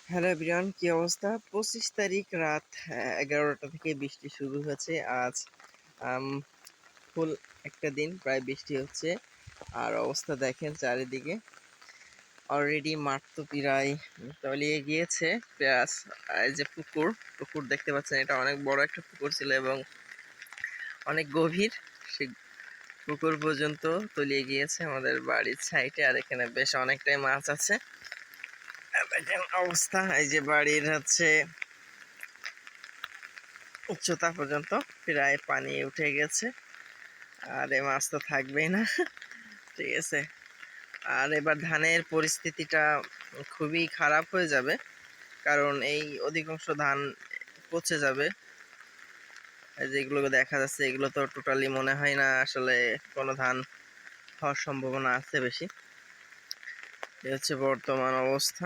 Hello everyone, কি অবস্থা? 25 তারিখ রাত 11টা থেকে বৃষ্টি শুরু হয়েছে। আজ আম, ফুল একটা দিন প্রায় বৃষ্টি হচ্ছে। আর অবস্থা দেখেন চারিদিকে, অলরেডি মাঠ তো প্রায় তলিয়ে গিয়েছে। প্লাস এই যে পুকুর পুকুর দেখতে পাচ্ছেন, এটা অনেক বড় একটা পুকুর ছিল এবং অনেক গভীর। সে পুকুর পর্যন্ত তলিয়ে গিয়েছে আমাদের বাড়ির সাইডে। আর এখানে বেশ অনেকটাই মাছ আছে। দেখেন অবস্থা, এই যে বাড়ির হচ্ছে উচ্চতা পর্যন্ত প্রায় পানি উঠে গেছে। আর এ মাছ তো থাকবেই না। ঠিক আছে। আর এবার ধানের পরিস্থিতিটা খুবই খারাপ হয়ে যাবে, কারণ এই অধিকাংশ ধান পচে যাবে। যেগুলো দেখা যাচ্ছে এগুলো তো টোটালি মনে হয় না আসলে কোনো ধান হওয়ার সম্ভাবনা আছে বেশি। এই হচ্ছে বর্তমান অবস্থা।